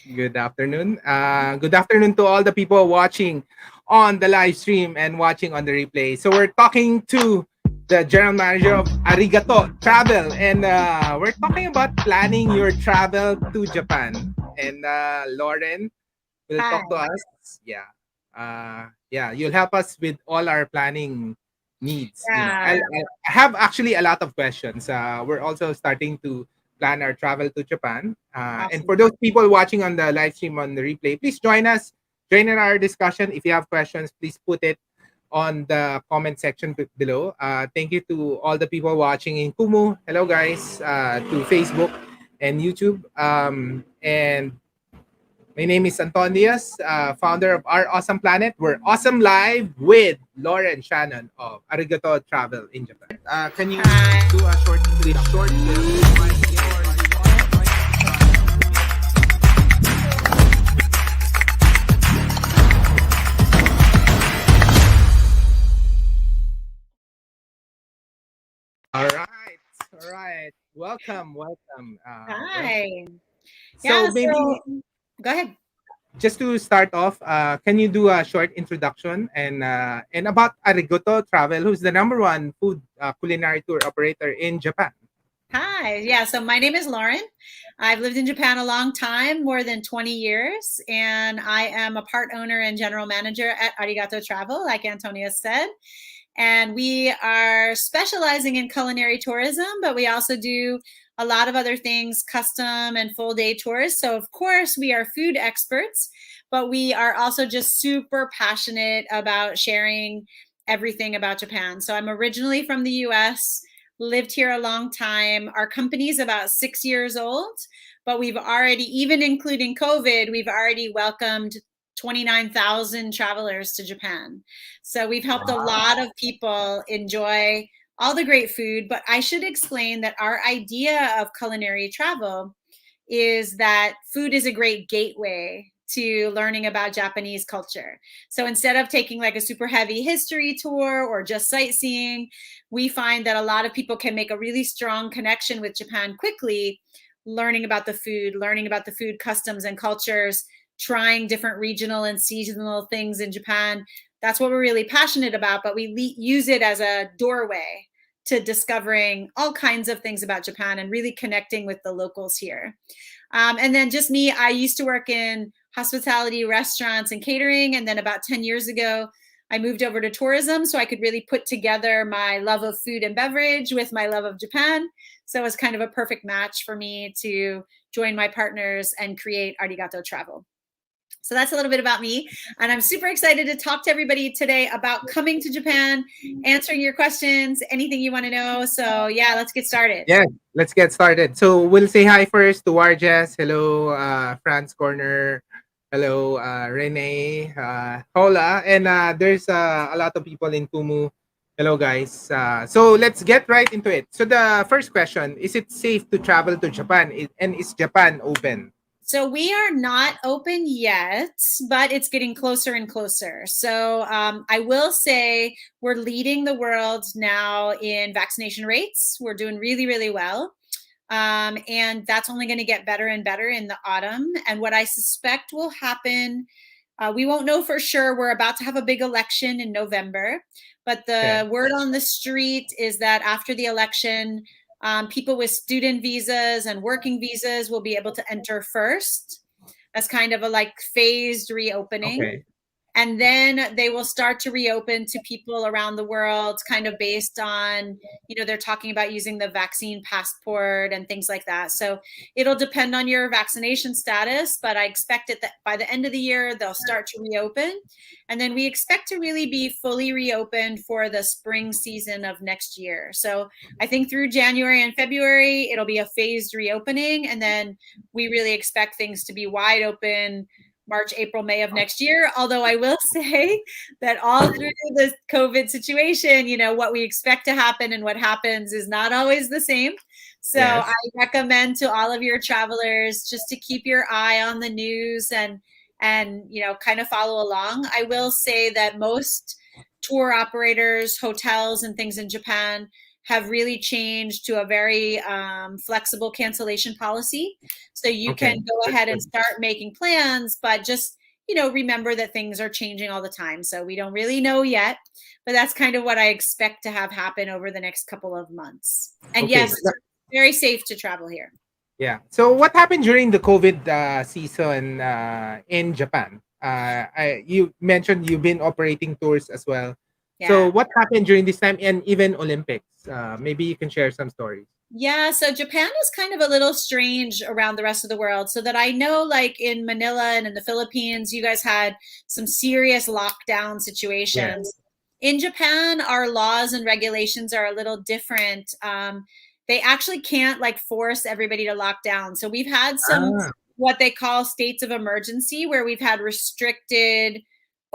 Good afternoon. Good afternoon to all the people watching on the live stream and watching on the replay. So we're talking to the general manager of Arigato Travel, and we're talking about planning your travel to Japan. And Lauren will Hi. talk to us. Yeah, you'll help us with all our planning needs. Yeah. I have actually a lot of questions. We're also starting to plan our travel to Japan. And for Awesome. those people watching on the live stream on the replay, please join us. Join in our discussion. If you have questions, please put it on the comment section below. Thank you to all the people watching in Kumu. Hello, guys. To Facebook and YouTube. And my name is Anton Diaz, founder of Our Awesome Planet. We're awesome live with Lauren Shannon of Arigato Travel in Japan. Can you Hi. do a short introduction? All right, all right. Welcome. Hi. So Yeah, maybe so go ahead. just to start off, can you do a short introduction and about Arigato Travel, who's the number one food culinary tour operator in Japan? Hi. Yeah, so my name is Lauren. I've lived in Japan a long time, more than 20 years, and I am a part owner and general manager at Arigato Travel, like Antonia said. And we are specializing in culinary tourism, but we also do a lot of other things, custom and full day tours. So, of course, we are food experts, but we are also just super passionate about sharing everything about Japan. So, I'm originally from the US, lived here a long time. Our company is about 6 years old, but we've already, even including COVID, we've already welcomed 29,000 travelers to Japan. So we've helped a lot of people enjoy all the great food. But I should explain that our idea of culinary travel is that food is a great gateway to learning about Japanese culture. So instead of taking like a super heavy history tour or just sightseeing, we find that a lot of people can make a really strong connection with Japan quickly, learning about the food customs and cultures, trying different regional and seasonal things in Japan. That's what we're really passionate about, but we use it as a doorway to discovering all kinds of things about Japan and really connecting with the locals here. And then just me, I used to work in hospitality, restaurants, and catering. And then about 10 years ago, I moved over to tourism so I could really put together my love of food and beverage with my love of Japan. So it was kind of a perfect match for me to join my partners and create Arigato Travel. So that's a little bit about me. And I'm super excited to talk to everybody today about coming to Japan, answering your questions, anything you want to know. So, yeah, let's get started. Yeah, let's get started. So we'll say hi first to Warjes. Hello, Franz Corner. Hello, Renee. Hola. And there's a lot of people in Kumu. Hello, guys. So let's get right into it. So the first question, is it safe to travel to Japan? And is Japan open? So we are not open yet, but it's getting closer and closer. So I will say we're leading the world now in vaccination rates. We're doing really, really well. And that's only going to get better and better in the autumn. And what I suspect will happen, we won't know for sure. We're about to have a big election in November, but Okay. the word on the street is that after the election, people with student visas and working visas will be able to enter first as kind of a like phased reopening. Okay. And then they will start to reopen to people around the world, kind of based on, they're talking about using the vaccine passport and things like that. So it'll depend on your vaccination status, but I expect it that by the end of the year, they'll start to reopen. And then we expect to really be fully reopened for the spring season of next year. So I think through January and February, it'll be a phased reopening. And then we really expect things to be wide open March, April, May of next year. Although I will say that all through this COVID situation, what we expect to happen and what happens is not always the same. So Yes. I recommend to all of your travelers just to keep your eye on the news and kind of follow along. I will say that most tour operators, hotels, and things in Japan have really changed to a very flexible cancellation policy. So you can Okay. go That's ahead and good. start making plans, but just, remember that things are changing all the time. So we don't really know yet, but that's kind of what I expect to have happen over the next couple of months. And Okay. yes, it's very safe to travel here. Yeah. So what happened during the COVID season in Japan? You mentioned you've been operating tours as well. So Yeah. what happened during this time and even Olympics? Maybe you can share some stories. Yeah, so Japan is kind of a little strange around the rest of the world. So that I know, like in Manila and in the Philippines, you guys had some serious lockdown Yes. situations. In Japan, our laws and regulations are a little different. They actually can't like force everybody to lock down. So we've had some Ah. what they call states of emergency where we've had restricted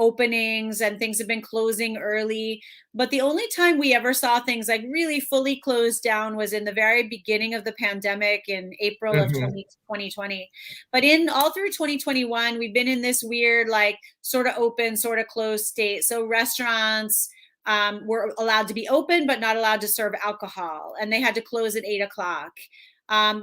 openings and things have been closing early. But the only time we ever saw things like really fully closed down was in the very beginning of the pandemic in April of Mhm. 2020. But in all through 2021, we've been in this weird, like sort of open, sort of closed state. So restaurants were allowed to be open, but not allowed to serve alcohol. And they had to close at 8 o'clock.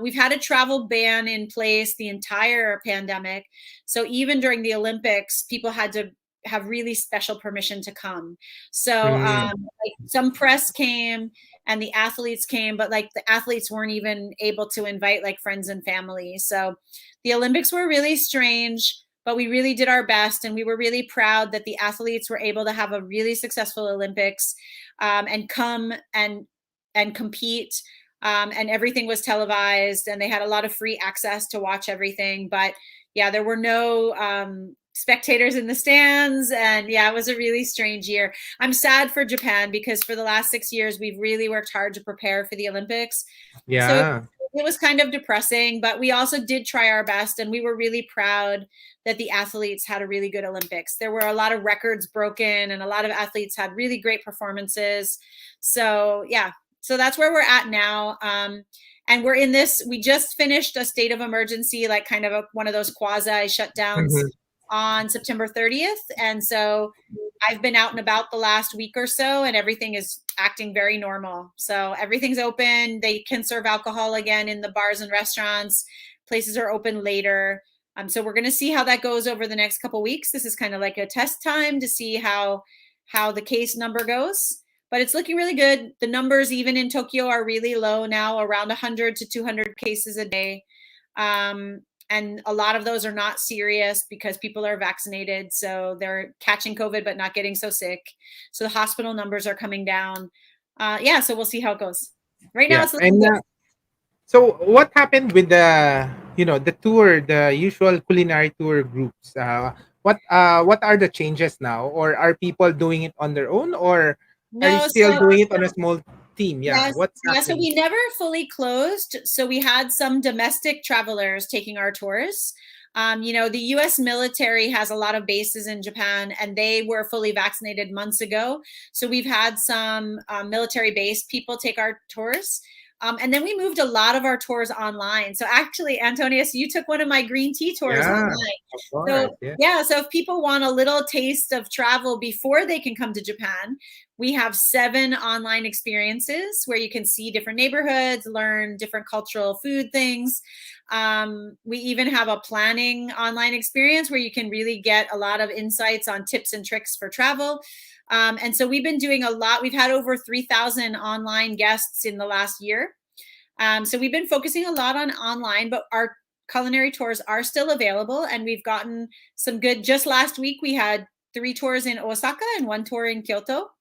We've had a travel ban in place the entire pandemic. So even during the Olympics, people had to have really special permission to come. So Mm. like some press came and the athletes came, but like the athletes weren't even able to invite like friends and family. So the Olympics were really strange, but we really did our best, and we were really proud that the athletes were able to have a really successful Olympics and come and compete. And everything was televised, and they had a lot of free access to watch everything. But yeah, there were no spectators in the stands, and yeah, it was a really strange year. I'm sad for Japan because for the last 6 years we've really worked hard to prepare for the Olympics. So Yeah. it was kind of depressing, but we also did try our best, and we were really proud that the athletes had a really good Olympics. There were a lot of records broken, and a lot of athletes had really great performances. So yeah, so that's where we're at now. And we're in this, we just finished a state of emergency, like kind of one of those quasi shutdowns Mhm. on September 30th. And so I've been out and about the last week or so, and everything is acting very normal. So everything's open. They can serve alcohol again in the bars and restaurants. Places are open later. So we're going to see how that goes over the next couple weeks. This is kind of like a test time to see how the case number goes. But it's looking really good. The numbers, even in Tokyo, are really low now, around 100 to 200 cases a day. And a lot of those are not serious because people are vaccinated. So they're catching COVID, but not getting so sick. So the hospital numbers are coming down. Yeah, so we'll see how it goes. Right now, Yeah. it's looking And good. so what happened with the tour, the usual culinary tour groups? What are the changes now, or are people doing it on their own, or are you No, still so doing it on a small team? Yeah. yes, What's yeah. So happening? we never fully closed. So we had some domestic travelers taking our tours. The U.S. military has a lot of bases in Japan, and they were fully vaccinated months ago. So we've had some military base people take our tours. And then we moved a lot of our tours online. So actually, Antonius, you took one of my green tea tours Yeah, online. of course. So Yeah. yeah, so if people want a little taste of travel before they can come to Japan, we have 7 online experiences where you can see different neighborhoods, learn different cultural food things. We even have a planning online experience where you can really get a lot of insights on tips and tricks for travel. And so we've been doing a lot. We've had over 3,000 online guests in the last year. So we've been focusing a lot on online, but our culinary tours are still available, and we've gotten some good. Just last week, we had 3 tours in Osaka and 1 tour in Kyoto.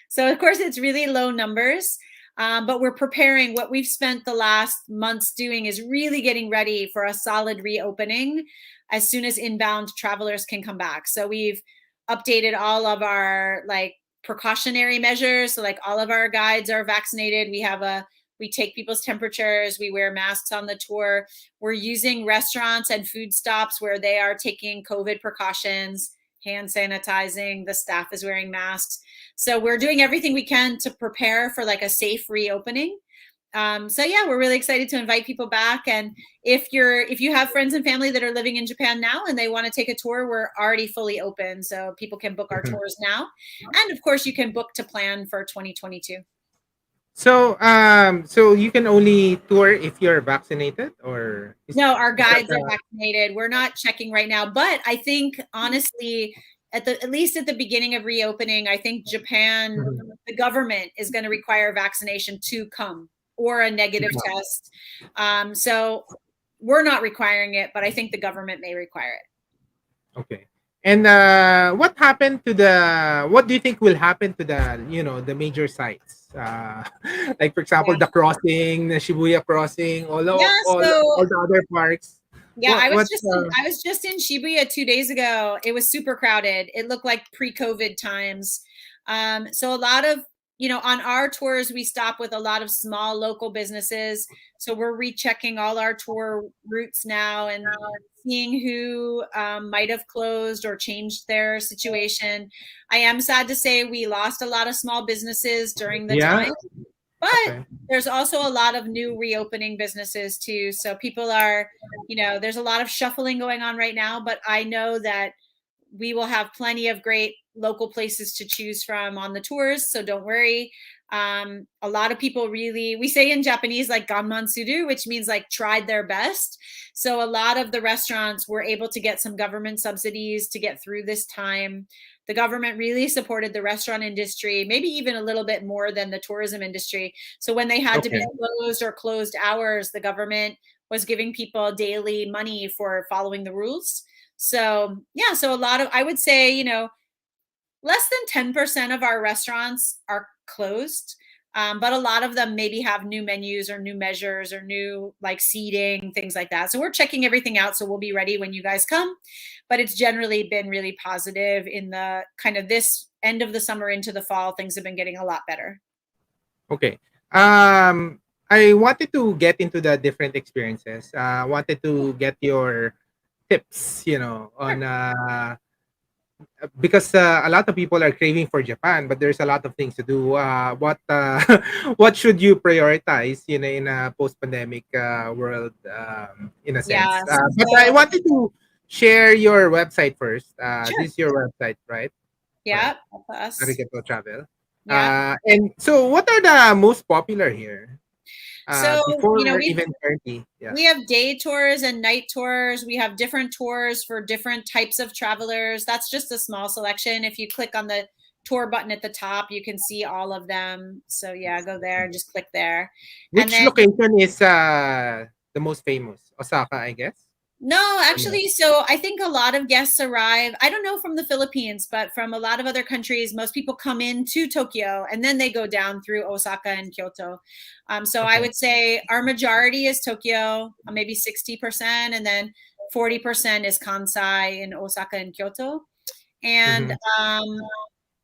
So of course, it's really low numbers, but we're preparing. What we've spent the last months doing is really getting ready for a solid reopening as soon as inbound travelers can come back. So we've updated all of our like precautionary measures. So like all of our guides are vaccinated. We take people's temperatures. We wear masks on the tour. We're using restaurants and food stops where they are taking COVID precautions, hand sanitizing. The staff is wearing masks. So we're doing everything we can to prepare for like a safe reopening. So yeah, we're really excited to invite people back. And if you have friends and family that are living in Japan now and they want to take a tour, we're already fully open. So people can book our Mhm. tours now. And of course, you can book to plan for 2022. So you can only tour if you're vaccinated, or No, our is that guides are vaccinated. We're not checking right now, but I think honestly, at least at the beginning of reopening, I think Japan, Mhm. the government is going to require vaccination to come or a negative test. So we're not requiring it, but I think the government may require it. Okay. And what happened to the? What do you think will happen to the the major sites? Like for example, Yeah. the crossing, the Shibuya crossing, Yeah. all So the other parks. yeah, What? I was just in Shibuya 2 days ago. It was super crowded. It looked like pre-COVID times. So a lot of, on our tours, we stop with a lot of small local businesses. So we're rechecking all our tour routes now and seeing who might have closed or changed their situation. I am sad to say we lost a lot of small businesses during the Yeah. time, but Okay. there's also a lot of new reopening businesses too. So people are, there's a lot of shuffling going on right now, but I know that we will have plenty of great local places to choose from on the tours. So don't worry. A lot of people really, we say in Japanese, like ganman suru, which means like tried their best. So a lot of the restaurants were able to get some government subsidies to get through this time. The government really supported the restaurant industry, maybe even a little bit more than the tourism industry. So when they had to be Okay. closed or closed hours, the government was giving people daily money for following the rules. So yeah, so a lot of, I would say, less than 10% of our restaurants are closed. But a lot of them maybe have new menus or new measures or new like seating, things like that. So we're checking everything out. So we'll be ready when you guys come. But it's generally been really positive in the kind of this end of the summer into the fall. Things have been getting a lot better. Okay. I wanted to get into the different experiences. Wanted to get your tips, on Sure. because a lot of people are craving for Japan, but there's a lot of things to do. What what should you prioritize, in a post-pandemic world, in a sense? Yeah. But I So wanted to share your website first. sure. This is your website, right? Right. Yeah. That's us. Arigato Travel. Yeah. And so, what are the most popular here? So, Before we even 30, yeah. we have day tours and night tours. We have different tours for different types of travelers. That's just a small selection. If you click on the tour button at the top, you can see all of them. So yeah, go there and just click there. And Which then location is the most famous? Osaka, I guess. no, Or no? actually, so I think a lot of guests arrive. I don't know from the Philippines, but from a lot of other countries, most people come into Tokyo and then they go down through Osaka and Kyoto. So I Okay. would say our majority is Tokyo, maybe 60%, and then 40% is Kansai in Osaka and Kyoto. And Mm-hmm.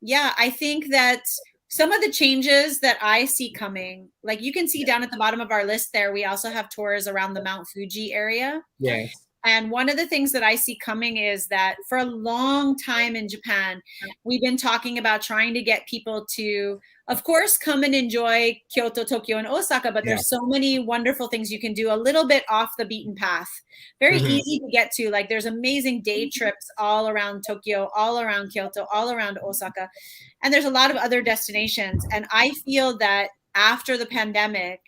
yeah, I think that some of the changes that I see coming, like you can see down at the bottom of our list there, we also have tours around the Mount Fuji area. Yes. And one of the things that I see coming is that for a long time in Japan, we've been talking about trying to get people to, of course, come and enjoy Kyoto, Tokyo, and Osaka, but Yeah. there's so many wonderful things you can do a little bit off the beaten path. Very Mm-hmm. easy to get to. Like there's amazing day trips all around Tokyo, all around Kyoto, all around Osaka. And there's a lot of other destinations. And I feel that after the pandemic,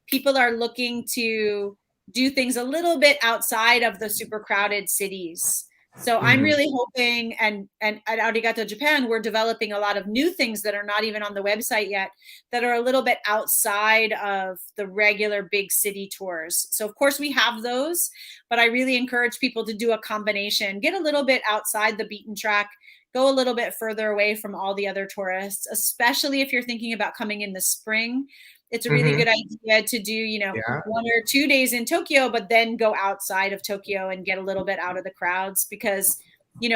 people are looking to do things a little bit outside of the super crowded cities. So I'm Mm-hmm. really hoping, and at Arigato Japan, we're developing a lot of new things that are not even on the website yet, that are a little bit outside of the regular big city tours. So of course we have those, but I really encourage people to do a combination, get a little bit outside the beaten track, go a little bit further away from all the other tourists, especially if you're thinking about coming in the spring. It's a really Mm-hmm. good idea to do, Yeah. 1 or 2 days in Tokyo, but then go outside of Tokyo and get a little bit out of the crowds because,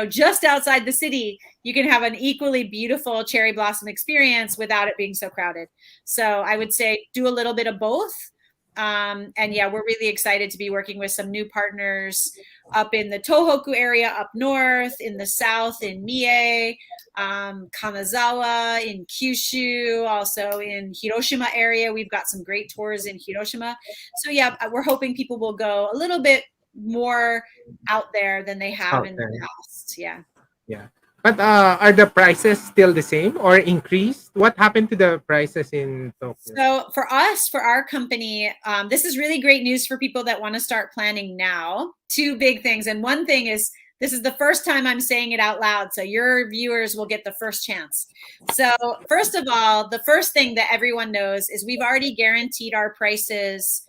just outside the city, you can have an equally beautiful cherry blossom experience without it being so crowded. So I would say do a little bit of both. And yeah, we're really excited to be working with some new partners up in the Tohoku area, up north, in the south, in Mie, Kanazawa, in Kyushu, also in Hiroshima area. We've got some great tours in Hiroshima. So yeah, we're hoping people will go a little bit more out there than they have Out in the there. past. Yeah. Yeah. But are the prices still the same or increased? What happened to the prices in Tokyo? So for us, for our company, this is really great news for people that want to start planning now. Two big things. And one thing is, this is the first time I'm saying it out loud, so your viewers will get the first chance. So first of all, the first thing that everyone knows is we've already guaranteed our prices.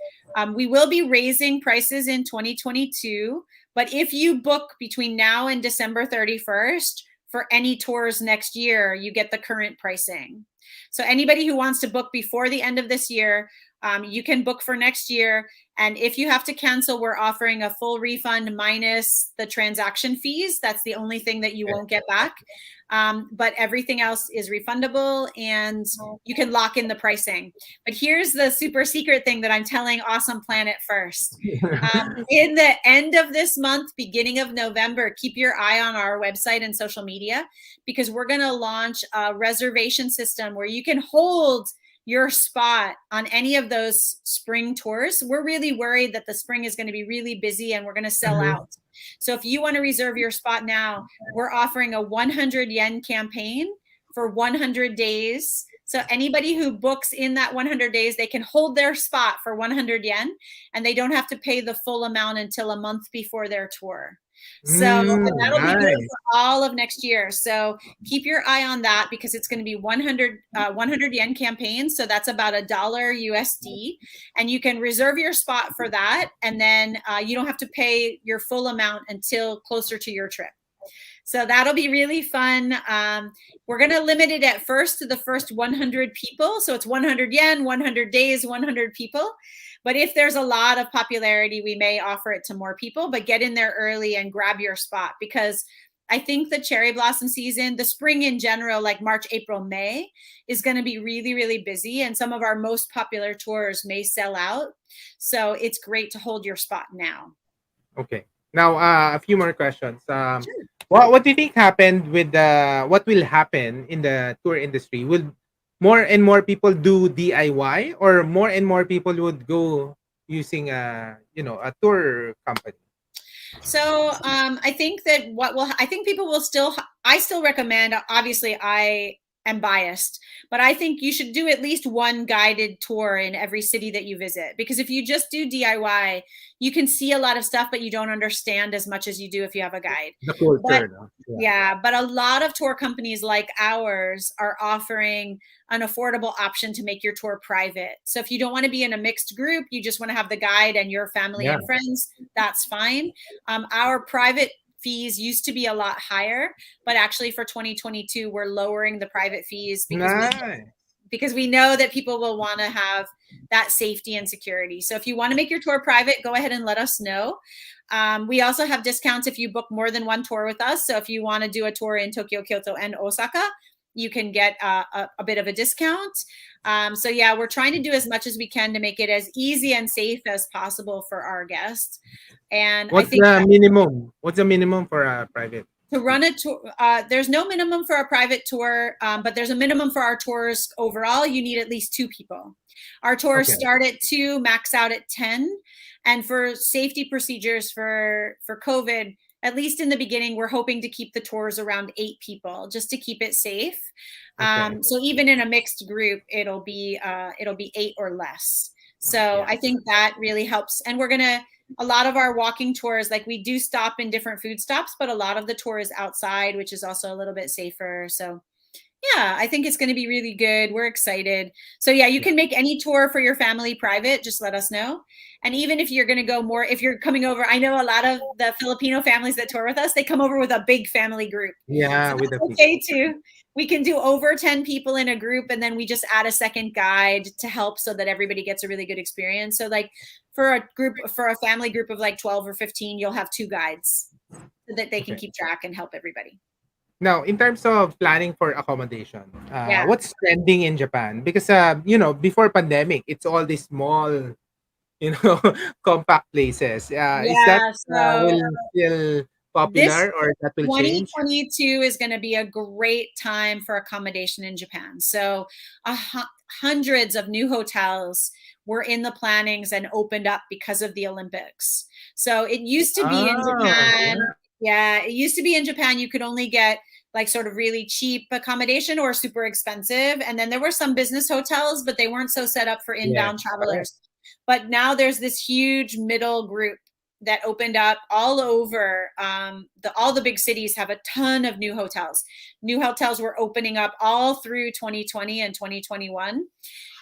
We will be raising prices in 2022, but if you book between now and December 31st for any tours next year, you get the current pricing. So anybody who wants to book before the end of this year, you can book for next year. And if you have to cancel, we're offering a full refund minus the transaction fees. That's the only thing that you won't get back. But everything else is refundable and you can lock in the pricing. But here's the super secret thing that I'm telling Awesome Planet first. In the end of this month, beginning of November, keep your eye on our website and social media because we're going to launch a reservation system where you can hold your spot on any of those spring tours. We're really worried that the spring is going to be really busy and we're going to sell out. So if you want to reserve your spot now, we're offering a 100 yen campaign for 100 days. So anybody who books in that 100 days, they can hold their spot for 100 yen and they don't have to pay the full amount until a month before their tour. So that'll be good for all of next year. So keep your eye on that because it's going to be 100 yen campaign. So that's about $1 USD. And you can reserve your spot for that. And then you don't have to pay your full amount until closer to your trip. So that'll be really fun. We're going to limit it at first to the first 100 people. So it's 100 yen, 100 days, 100 people. But if there's a lot of popularity, we may offer it to more people, but get in there early and grab your spot because I think the cherry blossom season, the spring in general, like March, April, May, is going to be really, really busy. And some of our most popular tours may sell out. So it's great to hold your spot now. Okay. Now, a few more questions. What do you think happened with what will happen in the tour industry? Will more and more people do DIY, or more and more people would go using a tour company? So I think that I think people will still, I still recommend, obviously I am biased, but I think you should do at least one guided tour in every city that you visit. Because if you just do DIY, you can see a lot of stuff, but you don't understand as much as you do if you have a guide. The culture, no? Yeah, but a lot of tour companies like ours are offering an affordable option to make your tour private. So if you don't want to be in a mixed group, you just want to have the guide and your family and friends, that's fine. Our private fees used to be a lot higher, but actually for 2022, we're lowering the private fees because we know that people will want to have that safety and security. So if you want to make your tour private, go ahead and let us know. We also have discounts if you book more than one tour with us. So if you want to do a tour in Tokyo, Kyoto, and Osaka, you can get a bit of a discount. So yeah, we're trying to do as much as we can to make it as easy and safe as possible for our guests. And What's I think the minimum? What's the minimum for a private? to run a tour, there's no minimum for a private tour, but there's a minimum for our tours overall. You need at least 2 people. Our tours start at 2, max out at 10. And for safety procedures for COVID, at least in the beginning, we're hoping to keep the tours around 8 people just to keep it safe. So even in a mixed group, it'll be 8 or less. So I think that really helps. And a lot of our walking tours, like we do stop in different food stops, but a lot of the tour is outside, which is also a little bit safer. So yeah, I think it's going to be really good. We're excited. So yeah, you can make any tour for your family private. Just let us know. And even if you're going to go more, if you're coming over, I know a lot of the Filipino families that tour with us, they come over with a big family group. Yeah, so with the okay too. We can do over 10 people in a group, and then we just add a second guide to help so that everybody gets a really good experience. So like for a family group of like 12 or 15, you'll have 2 guides so that they can keep track and help everybody. Now, in terms of planning for accommodation, what's trending in Japan? Because before pandemic, it's all these small, compact places. Is that will still popular, or that will change? 2022 is going to be a great time for accommodation in Japan. So hundreds of new hotels were in the plannings and opened up because of the Olympics. So it used to be in Japan. Yeah, it used to be in Japan. You could only get like sort of really cheap accommodation or super expensive. And then there were some business hotels, but they weren't so set up for Yeah. inbound travelers. But now there's this huge middle group that opened up all over. All the big cities have a ton of new hotels. New hotels were opening up all through 2020 and 2021.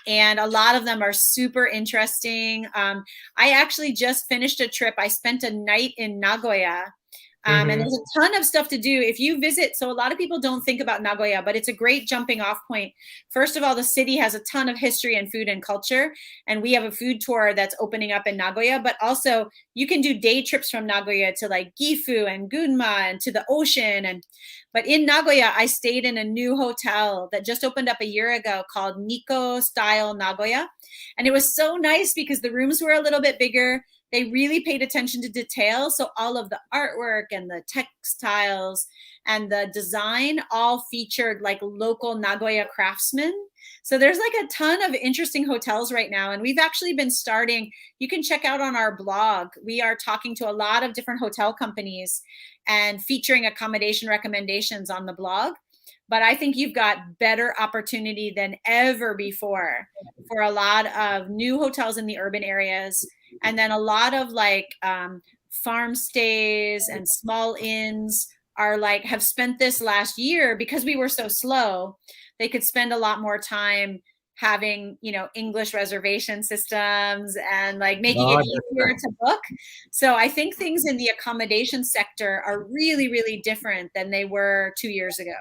And a lot of them are super interesting. I actually just finished a trip. I spent a night in Nagoya. And there's a ton of stuff to do if you visit. So a lot of people don't think about Nagoya, but it's a great jumping off point. First of all, the city has a ton of history and food and culture. And we have a food tour that's opening up in Nagoya, but also you can do day trips from Nagoya to like Gifu and Gunma and to the ocean. But in Nagoya, I stayed in a new hotel that just opened up a year ago called Nikko Style Nagoya. And it was so nice because the rooms were a little bit bigger. They really paid attention to detail. So all of the artwork and the textiles and the design all featured like local Nagoya craftsmen. So there's like a ton of interesting hotels right now. And we've actually been starting, you can check out on our blog. We are talking to a lot of different hotel companies and featuring accommodation recommendations on the blog. But I think you've got better opportunity than ever before for a lot of new hotels in the urban areas. And then a lot of like farm stays and small inns are like have spent this last year because we were so slow. They could spend a lot more time having, English reservation systems and like making it easier to book. So I think things in the accommodation sector are really, really different than they were 2 years ago.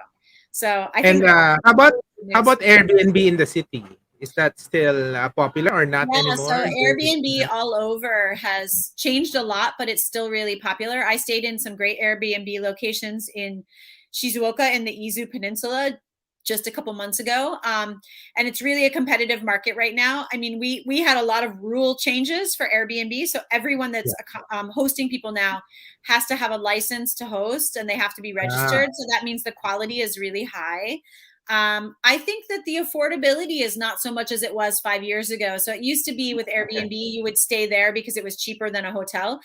So I think. And how about Airbnb in the city? Is that still popular or not anymore? So Airbnb all over has changed a lot, but it's still really popular. I stayed in some great Airbnb locations in Shizuoka in the Izu Peninsula just a couple months ago. And it's really a competitive market right now. I mean, we had a lot of rule changes for Airbnb. So everyone that's hosting people now has to have a license to host and they have to be registered. So that means the quality is really high. I think that the affordability is not so much as it was 5 years ago. So it used to be with Airbnb, you would stay there because it was cheaper than a hotel.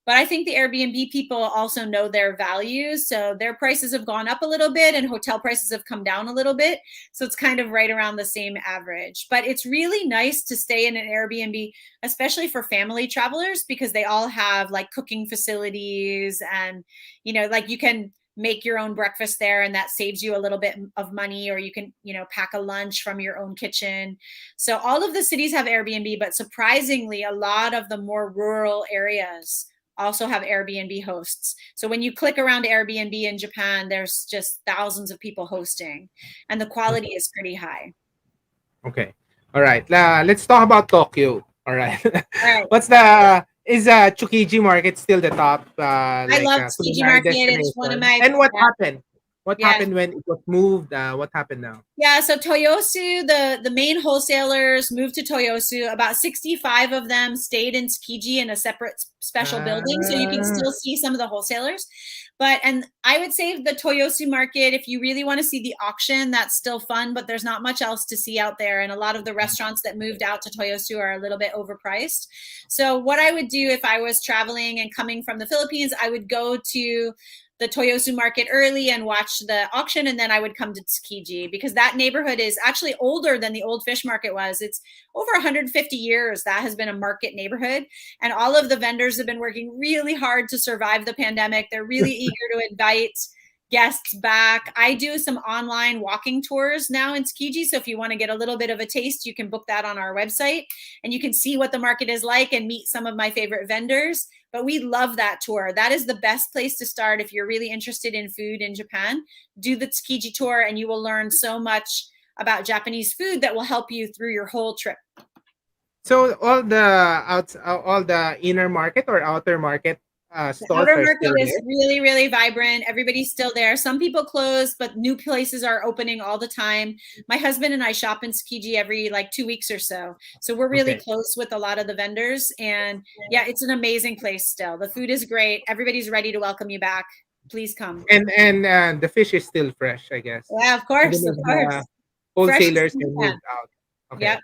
But I think the Airbnb people also know their values. So their prices have gone up a little bit and hotel prices have come down a little bit. So it's kind of right around the same average. But it's really nice to stay in an Airbnb, especially for family travelers, because they all have like cooking facilities and, like you can make your own breakfast there and that saves you a little bit of money, or you can, pack a lunch from your own kitchen. So all of the cities have Airbnb, but surprisingly, a lot of the more rural areas also have Airbnb hosts. So when you click around Airbnb in Japan, there's just thousands of people hosting and the quality is pretty high. Okay. All right. Let's talk about Tokyo. All right. All right. Is Tsukiji Market still the top? I love Tsukiji Market. It's one of my. And what happened? What happened when it was moved? What happened now? Yeah, so Toyosu, the main wholesalers moved to Toyosu. About 65 of them stayed in Tsukiji in a separate special building, so you can still see some of the wholesalers. And I would say the Toyosu market, if you really want to see the auction, that's still fun, but there's not much else to see out there. And a lot of the restaurants that moved out to Toyosu are a little bit overpriced. So what I would do if I was traveling and coming from the Philippines, I would go to the Toyosu market early and watch the auction, and then I would come to Tsukiji because that neighborhood is actually older than the old fish market was. It's over 150 years that has been a market neighborhood, and all of the vendors have been working really hard to survive the pandemic. They're really eager to invite guests back. I do some online walking tours now in Tsukiji, so if you want to get a little bit of a taste, you can book that on our website, and you can see what the market is like and meet some of my favorite vendors. But we love that tour. That is the best place to start if you're really interested in food in Japan. Do the Tsukiji tour and you will learn so much about Japanese food that will help you through your whole trip. So all the inner market or outer market stores the outer market are is really, really vibrant. Everybody's still there. Some people closed, but new places are opening all the time. My husband and I shop in Tsukiji every 2 weeks or so. So we're really close with a lot of the vendors. And yeah, it's an amazing place still. The food is great. Everybody's ready to welcome you back. Please come. And the fish is still fresh, I guess. Yeah, of course. Wholesalers can move out. Okay.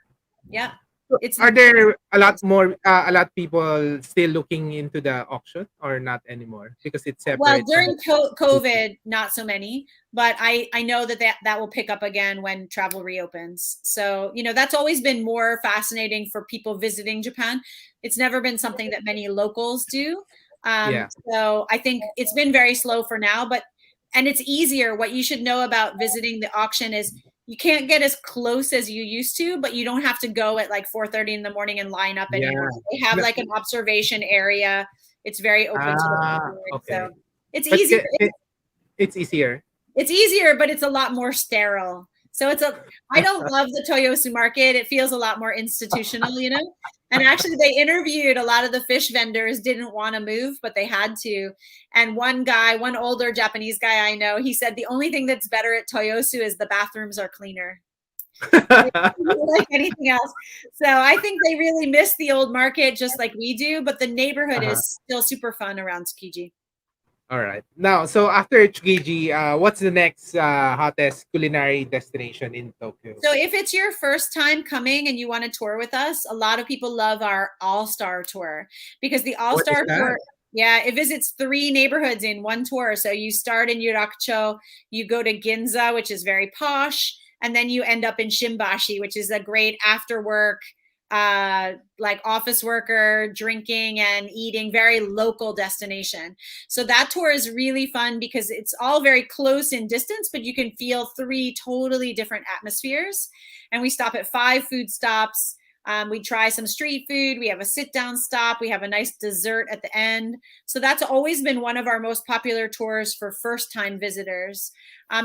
Yeah. So It's are there a lot more, a lot people still looking into the auction or not anymore because it's well, separate from during COVID, not so many, but I know that will pick up again when travel reopens. So, that's always been more fascinating for people visiting Japan. It's never been something that many locals do. yeah. So I think it's been very slow for now, and it's easier. What you should know about visiting the auction is you can't get as close as you used to, but you don't have to go at like 4:30 in the morning and line up Yeah. anymore. They have No, like an observation area. It's very open to the public. So okay. it's But easier. it's easier. It's easier, but it's a lot more sterile. So I don't love the Toyosu market. It feels a lot more institutional. And actually they interviewed a lot of the fish vendors, didn't want to move, but they had to. And one older Japanese guy I know, he said the only thing that's better at Toyosu is the bathrooms are cleaner. Like anything else. So I think they really miss the old market just like we do, but the neighborhood Uh-huh. is still super fun around Tsukiji. All right. Now, so after Tsukiji, what's the next hottest culinary destination in Tokyo? So if it's your first time coming and you want to tour with us, a lot of people love our All-Star Tour because the What is All-Star that? Tour, yeah, it visits 3 neighborhoods in one tour. So you start in Yurakucho, you go to Ginza, which is very posh, and then you end up in Shimbashi, which is a great after work, like office worker drinking and eating, very local destination. So that tour is really fun because it's all very close in distance, but you can feel 3 totally different atmospheres. And we stop at 5 food stops. We try some street food. We have a sit down stop. We have a nice dessert at the end. So that's always been one of our most popular tours for first time visitors.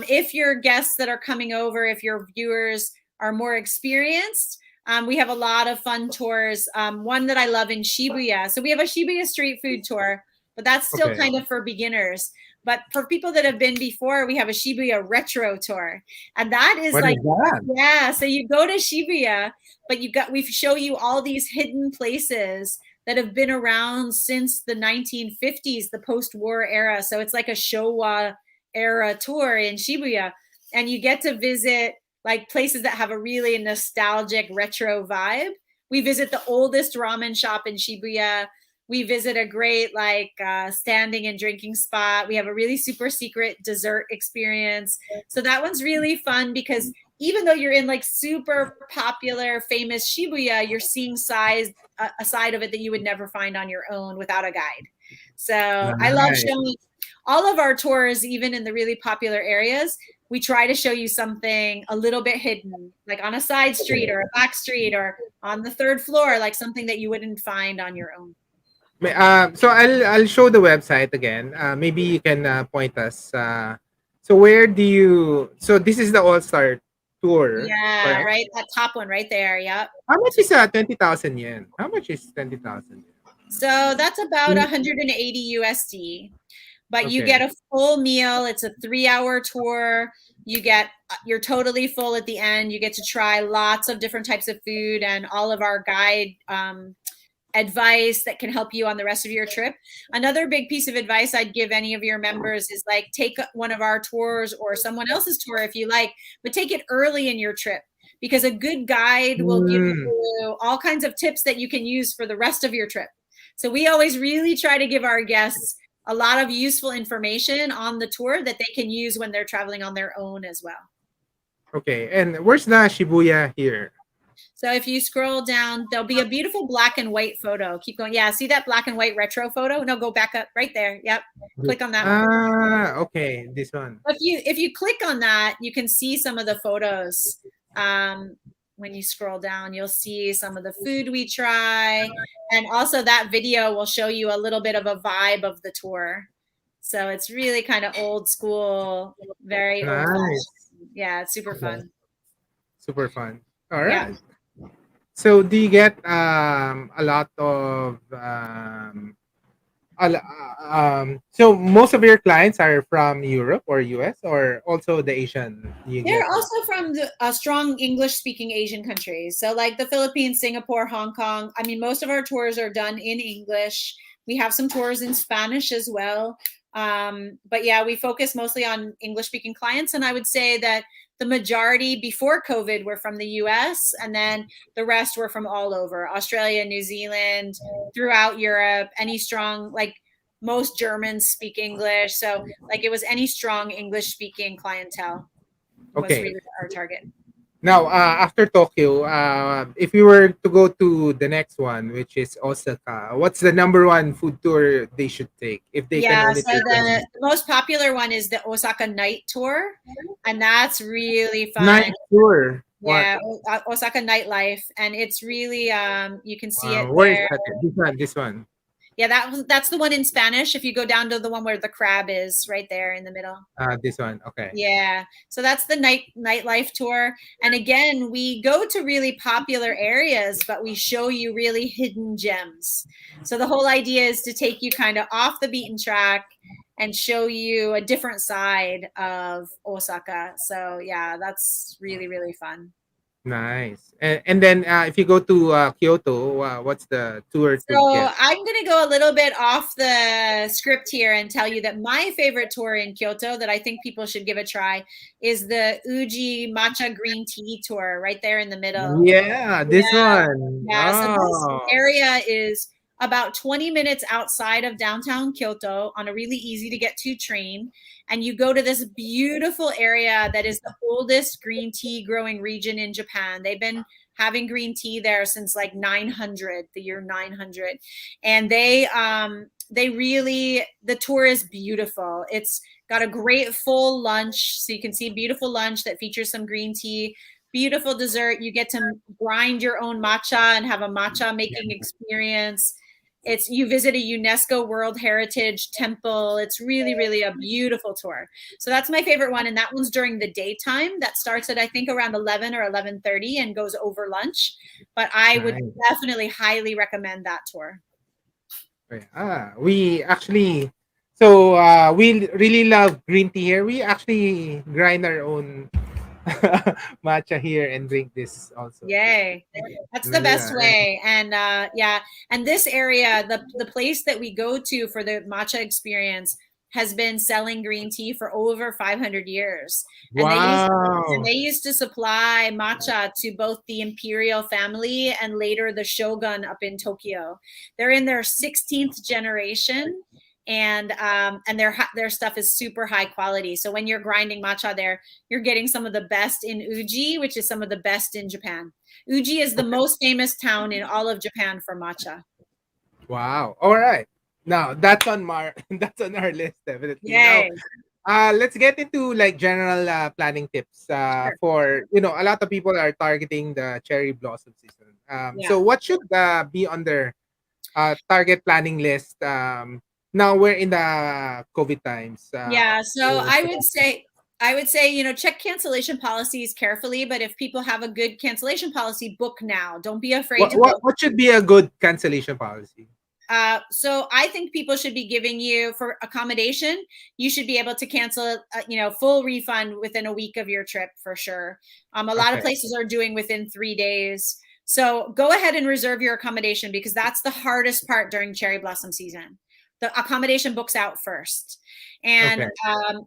If your guests that are coming over, if your viewers are more experienced, we have a lot of fun tours. One that I love in Shibuya. So we have a Shibuya street food tour, but that's still Okay. kind of for beginners. But for people that have been before, we have a Shibuya retro tour. And that is What is like, that? yeah, so you go to Shibuya, but we show you all these hidden places that have been around since the 1950s, the post-war era. So it's like a Showa era tour in Shibuya. And you get to visit like places that have a really nostalgic retro vibe. We visit the oldest ramen shop in Shibuya. We visit a great standing and drinking spot. We have a really super secret dessert experience. So that one's really fun because even though you're in like super popular, famous Shibuya, you're seeing a side of it that you would never find on your own without a guide. So I love Nice. showing all of our tours, even in the really popular areas. We try to show you something a little bit hidden, like on a side street or a back street or on the 3rd floor, like something that you wouldn't find on your own. So I'll show the website again. Maybe you can point us. So where do you? So this is the All Star Tour, Yeah, correct? right. That top one right there. Yep. How much is 20,000 yen? How much is 20,000 yen? So that's about Mm, 180 USD. But you get okay. a full meal. It's a 3-hour tour. You're totally full at the end. You get to try lots of different types of food and all of our guide advice that can help you on the rest of your trip. Another big piece of advice I'd give any of your members is like take one of our tours or someone else's tour if you like, but take it early in your trip because a good guide will give Mm, you all kinds of tips that you can use for the rest of your trip. So we always really try to give our guests a lot of useful information on the tour that they can use when they're traveling on their own as well. okay. And where's the Shibuya here? So if you scroll down, there'll be a beautiful black and white photo. Keep going. Yeah, see that black and white retro photo? No, go back up right there. Yep. Click on that one. Okay. This one. If you click on that, you can see some of the photos. When you scroll down, you'll see some of the food we try. And also that video will show you a little bit of a vibe of the tour. So it's really kind of old school, very old Nice. fashioned. Yeah, it's super Okay. fun. Super fun. All Yeah. right. So do you get a lot of so most of your clients are from Europe or US or also the Asian you They're get a lot? also from strong English speaking Asian countries. So, like the Philippines, Singapore, Hong Kong. I mean, most of our tours are done in English. We have some tours in Spanish as well. But yeah, we focus mostly on English speaking clients. And I would say that the majority before COVID were from the US, and then the rest were from all over Australia, New Zealand, throughout Europe, any strong, like most Germans speak English. So like it was any strong English speaking clientele was Okay. really our target. Now, after Tokyo, if you were to go to the next one, which is Osaka, what's the number one food tour they should take if they can Yeah, only so take one? the most popular one is the Osaka Night Tour, and that's really Night fun. tour. What? Yeah, Osaka nightlife, and it's really you can see it Where is there. that? This one. This one. Yeah, that's the one in Spanish. If you go down to the one where the crab is right there in the middle. This one. Okay. Yeah. So that's the nightlife tour. And again, we go to really popular areas, but we show you really hidden gems. So the whole idea is to take you kind of off the beaten track and show you a different side of Osaka. So yeah, that's really, really fun. Nice. And then if you go to Kyoto, what's the tour to So get? I'm going to go a little bit off the script here and tell you that my favorite tour in Kyoto that I think people should give a try is the Uji Matcha Green Tea Tour right there in the middle. Yeah, this Yeah, one. yeah. So this Oh, area is about 20 minutes outside of downtown Kyoto on a really easy to get to train. And you go to this beautiful area that is the oldest green tea growing region in Japan. They've been having green tea there since like 900, the year 900. And they really, the tour is beautiful. It's got a great full lunch. So you can see a beautiful lunch that features some green tea, beautiful dessert. You get to grind your own matcha and have a matcha making experience. It's you visit a UNESCO World Heritage Temple. It's really, really a beautiful tour. So that's my favorite one, and that one's during the daytime. That starts at I think around 11 or 11:30 and goes over lunch. But I would nice. definitely highly recommend that tour. We actually, so we really love green tea here. We actually grind our own matcha here and drink this also. Yay. That's the best Yeah. way. And yeah, and this area, the place that we go to for the matcha experience has been selling green tea for over 500 years. And Wow. they used to supply matcha to both the imperial family and later the shogun up in Tokyo. They're in their 16th generation, and their stuff is super high quality. So when you're grinding matcha there, you're getting some of the best in Uji, which is some of the best in Japan. Uji is the most famous town in all of Japan for matcha. Wow. All right. Now that's on that's on our list definitely. Now, Yay. let's get into like general planning tips Sure. for a lot of people are targeting the cherry blossom season. Yeah. So what should be on their target planning list? Now we're in the COVID times. Yeah. So I would say, check cancellation policies carefully, but if people have a good cancellation policy, book now. Don't be afraid what to what book. what should be a good cancellation policy? So I think people should be giving you for accommodation. You should be able to cancel, full refund within a week of your trip for sure. A lot of Okay. places are doing within 3 days. So go ahead and reserve your accommodation because that's the hardest part during cherry blossom season. The accommodation books out first, Okay.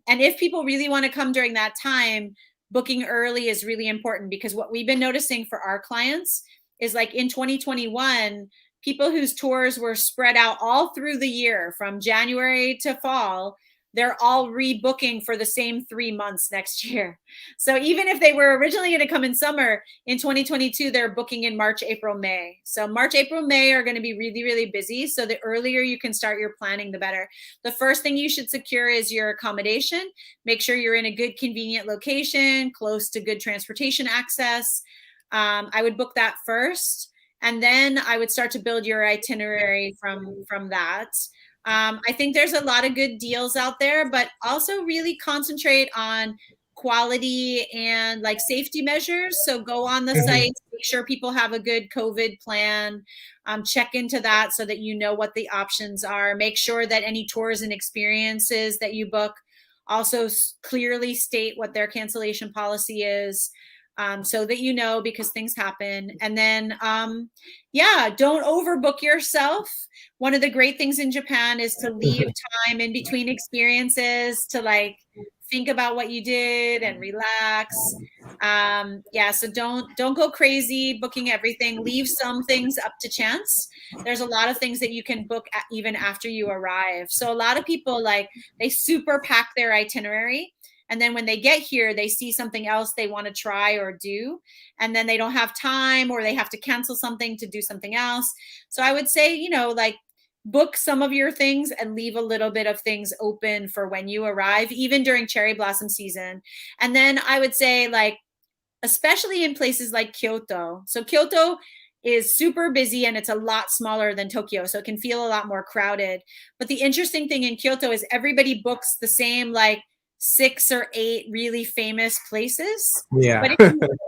and if people really want to come during that time, booking early is really important because what we've been noticing for our clients is like in 2021 people whose tours were spread out all through the year from January to fall, they're all rebooking for the same 3 months next year. So even if they were originally going to come in summer, in 2022, they're booking in March, April, May. So March, April, May are going to be really, really busy. So the earlier you can start your planning, the better. The first thing you should secure is your accommodation. Make sure you're in a good, convenient location, close to good transportation access. I would book that first, and then I would start to build your itinerary from that. I think there's a lot of good deals out there, but also really concentrate on quality and like safety measures. So go on the Mhm. site, make sure people have a good COVID plan, check into that so that you know what the options are. Make sure that any tours and experiences that you book also clearly state what their cancellation policy is, so that you know because things happen. And then, yeah, don't overbook yourself. One of the great things in Japan is to leave time in between experiences to like think about what you did and relax. Yeah, so don't go crazy booking everything. Leave some things up to chance. There's a lot of things that you can book even after you arrive. So a lot of people, like, they super pack their itinerary, and then when they get here, they see something else they want to try or do, and then they don't have time, or they have to cancel something to do something else. So I would say, like, book some of your things and leave a little bit of things open for when you arrive, even during cherry blossom season. And then I would say, like, especially in places like Kyoto. So Kyoto is super busy and it's a lot smaller than Tokyo, so it can feel a lot more crowded. But the interesting thing in Kyoto is everybody books the same, like, 6 or 8 really famous places. But Yeah.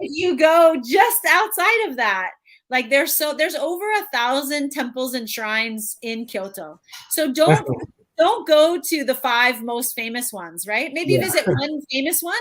if you go just outside of that, like, there's over 1,000 temples and shrines in Kyoto. So don't go to the 5 most famous ones, right? Maybe Yeah. visit one famous one,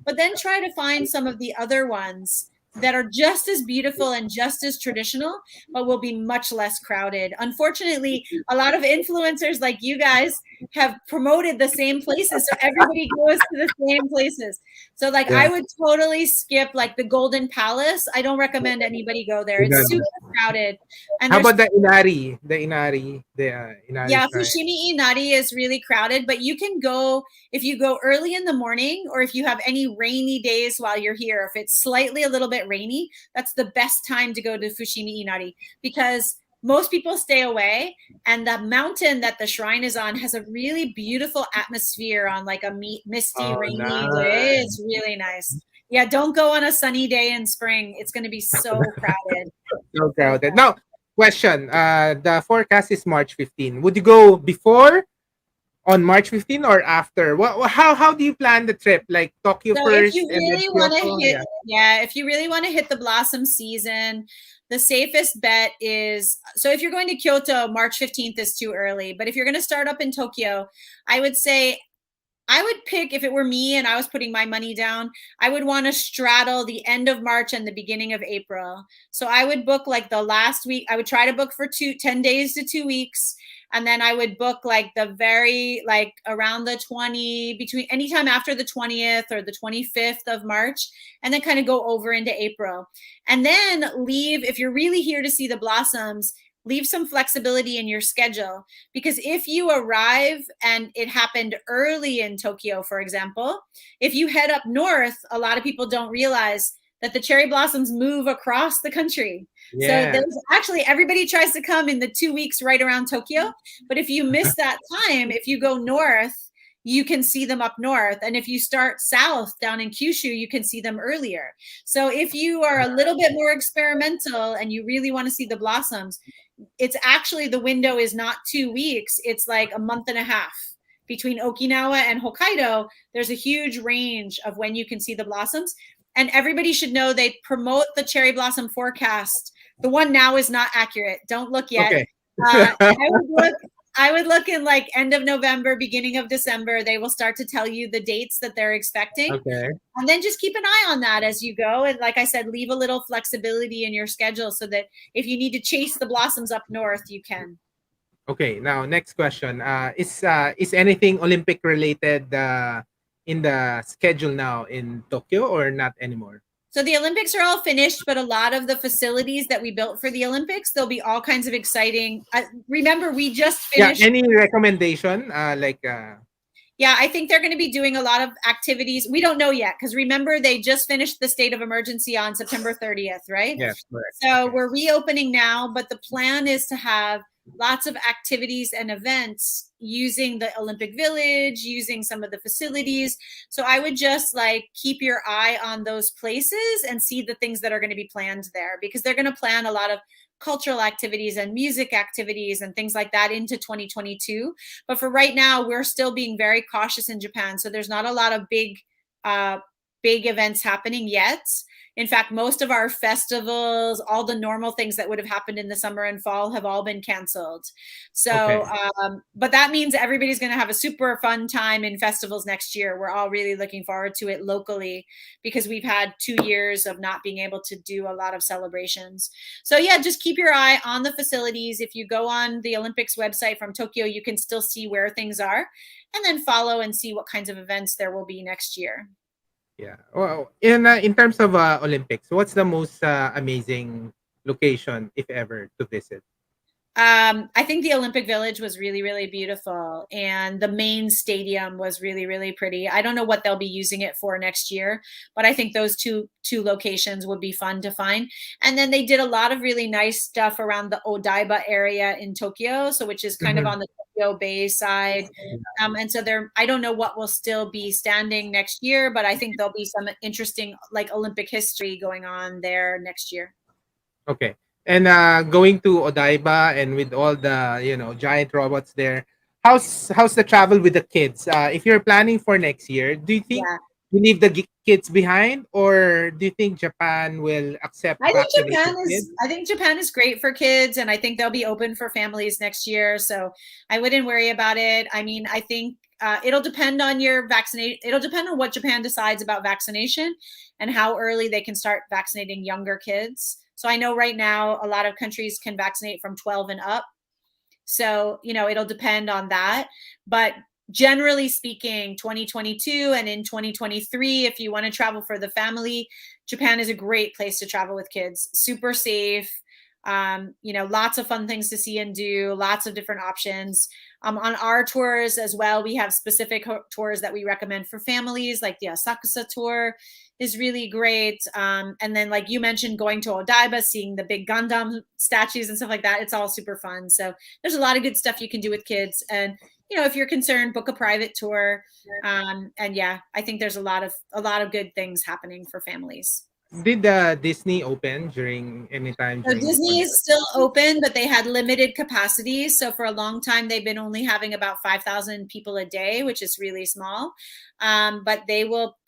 but then try to find some of the other ones that are just as beautiful and just as traditional, but will be much less crowded. Unfortunately, a lot of influencers like you guys have promoted the same places, so everybody goes to the same places. So, like, Yeah. I would totally skip, like, the Golden Palace. I don't recommend anybody go there. It's super crowded, and How there's about the Inari? The Inari yeah, shrine. Fushimi Inari is really crowded, but you can go if you go early in the morning, or if you have any rainy days while you're here. If it's slightly a little bit rainy, that's the best time to go to Fushimi Inari, because most people stay away, and the mountain that the shrine is on has a really beautiful atmosphere on, like, a misty, Oh, rainy day. nice. It's really nice. Yeah, don't go on a sunny day in spring. It's going to be so crowded. So crowded. Now, question. The forecast is March 15. Would you go before on March 15 or after? How do you plan the trip? Like Tokyo So if first you and then really want to Kyoto? hit, Yeah. yeah, if you really want to hit the blossom season, the safest bet is, so if you're going to Kyoto, March 15th is too early. But if you're going to start up in Tokyo, I would say, I would pick, if it were me and I was putting my money down, I would want to straddle the end of March and the beginning of April. So I would book, like, the last week. I would try to book for 10 days to 2 weeks. And then I would book, like, like, around the 20, between anytime after the 20th or the 25th of March, and then kind of go over into April. And then leave, if you're really here to see the blossoms, leave some flexibility in your schedule, because if you arrive and it happened early in Tokyo, for example, if you head up north, a lot of people don't realize that the cherry blossoms move across the country. So Yeah. there's actually, everybody tries to come in the 2 weeks right around Tokyo, but if you miss that time, if you go north, you can see them up north. And if you start south down in Kyushu, you can see them earlier. So if you are a little bit more experimental and you really want to see the blossoms, it's actually, the window is not 2 weeks, it's like a month and a half. Between Okinawa and Hokkaido, there's a huge range of when you can see the blossoms. And everybody should know they promote the cherry blossom forecast. The one now is not accurate. Don't look yet. Okay. I would look in, like, end of November, beginning of December. They will start to tell you the dates that they're expecting. Okay. And then just keep an eye on that as you go. And like I said, leave a little flexibility in your schedule so that if you need to chase the blossoms up north, you can. Okay. Now, next question. Is anything Olympic related in the schedule now in Tokyo or not anymore? So the Olympics are all finished, but a lot of the facilities that we built for the Olympics, there'll be all kinds of exciting. Remember, we just Yeah. finished. Any recommendation? Yeah, I think they're going to be doing a lot of activities. We don't know yet, because remember, they just finished the state of emergency on September 30th, right? Yes. Correct. So Okay. we're reopening now, but the plan is to have lots of activities and events using the Olympic Village, using some of the facilities. So I would just, like, keep your eye on those places and see the things that are going to be planned there, because they're going to plan a lot of cultural activities and music activities and things like that into 2022. But for right now, we're still being very cautious in Japan. So there's not a lot of big events happening yet. In fact, most of our festivals, all the normal things that would have happened in the summer and fall, have all been canceled. So, Okay. but that means everybody's going to have a super fun time in festivals next year. We're all really looking forward to it locally, because we've had 2 years of not being able to do a lot of celebrations. So yeah, just keep your eye on the facilities. If you go on the Olympics website from Tokyo, you can still see where things are. and then follow and see what kinds of events there will be next year. Yeah. Well, in terms of Olympics, what's the most amazing location, if ever, to visit? I think the Olympic Village was really, really beautiful, and the main stadium was really, really pretty. I don't know what they'll be using it for next year, but I think those two locations would be fun to find. And then they did a lot of really nice stuff around the Odaiba area in Tokyo, so which is kind of Mhm. on the Tokyo Bay side. And so there, I don't know what will still be standing next year, but I think there'll be some interesting like Olympic history going on there next year. Okay. And going to Odaiba and with all the giant robots there, how's the travel with the kids? If you're planning for next year, do you think Yeah. you leave the kids behind, or do you think Japan will accept vaccinated kids? I think Japan is great for kids, and I think they'll be open for families next year. So I wouldn't worry about it. I mean, I think it'll depend on your vaccinate. It'll depend on what Japan decides about vaccination and how early they can start vaccinating younger kids. So I know right now a lot of countries can vaccinate from 12 and up. So, it'll depend on that. But generally speaking, 2022 and in 2023, if you want to travel for the family, Japan is a great place to travel with kids. Super safe. Lots of fun things to see and do, lots of different options. On our tours as well, we have specific tours that we recommend for families, like the Osaka Tour is really great. And then, like you mentioned, going to Odaiba, seeing the big Gundam statues and stuff like that, it's all super fun. So there's a lot of good stuff you can do with kids. And if you're concerned, book a private tour. And yeah, I think there's a lot of good things happening for families. Did Disney open during any time So during this Disney pandemic? is still open, but they had limited capacity. So for a long time, they've been only having about 5,000 people a day, which is really small. But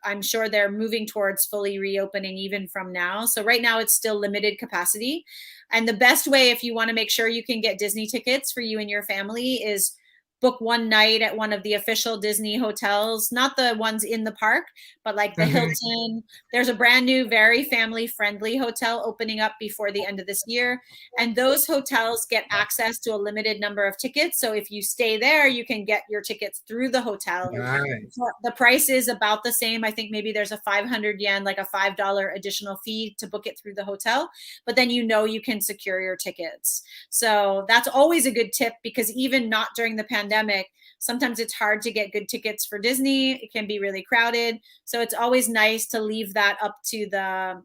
I'm sure they're moving towards fully reopening even from now. So right now, it's still limited capacity. And the best way, if you want to make sure you can get Disney tickets for you and your family, is book one night at one of the official Disney hotels, not the ones in the park, but like the Mhm. Hilton. There's a brand new, very family friendly hotel opening up before the end of this year. And those hotels get access to a limited number of tickets. So if you stay there, you can get your tickets through the hotel. Nice. The price is about the same. I think maybe there's a 500 yen, like a $5 additional fee to book it through the hotel, but then you can secure your tickets. So that's always a good tip, because even not during the pandemic, sometimes it's hard to get good tickets for Disney. It can be really crowded. So it's always nice to leave that up to the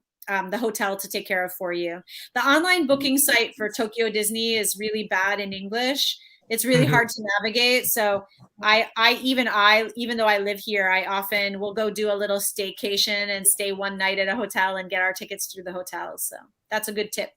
hotel to take care of for you. The online booking site for Tokyo Disney is really bad in English. It's really Mhm. hard to navigate. So even though I live here, I often will go do a little staycation and stay one night at a hotel and get our tickets through the hotel. So that's a good tip.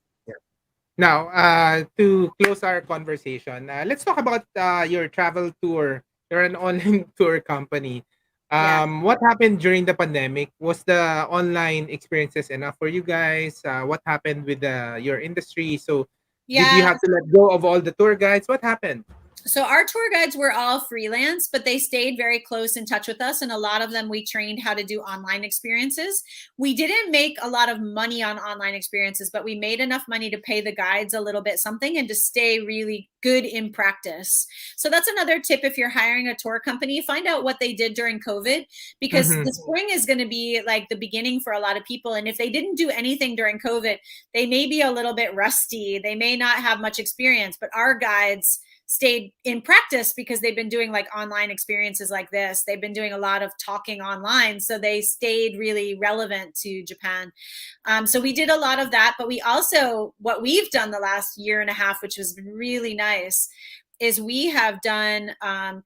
Now, to close our conversation, let's talk about your travel tour. You're an online tour company. Yeah. What happened during the pandemic? Was the online experiences enough for you guys? What happened with your industry? So, did you Yeah. have to let go of all the tour guides? What happened? So our tour guides were all freelance, but they stayed very close in touch with us, and a lot of them we trained how to do online experiences. We didn't make a lot of money on online experiences, but we made enough money to pay the guides a little bit something and to stay really good in practice. So that's another tip. If you're hiring a tour company, find out what they did during COVID, because Mm-hmm. the spring is going to be like the beginning for a lot of people. And if they didn't do anything during COVID, they may be a little bit rusty. They may not have much experience, but our guides stayed in practice because they've been doing like online experiences like this. They've been doing a lot of talking online. So they stayed really relevant to Japan. So we did a lot of that, but we also, what we've done the last year and a half, which was really nice, is we have done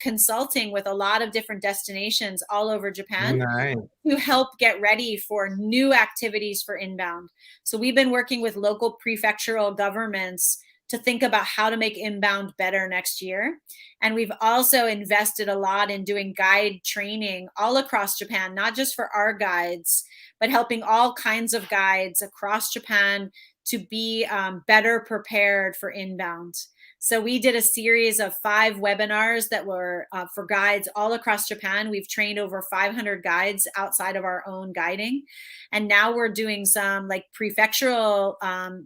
consulting with a lot of different destinations all over Japan Nice. to help get ready for new activities for inbound. So we've been working with local prefectural governments to think about how to make inbound better next year. And we've also invested a lot in doing guide training all across Japan, not just for our guides, but helping all kinds of guides across Japan to be better prepared for inbound. So we did a series of 5 webinars that were for guides all across Japan. We've trained over 500 guides outside of our own guiding. And now we're doing some like prefectural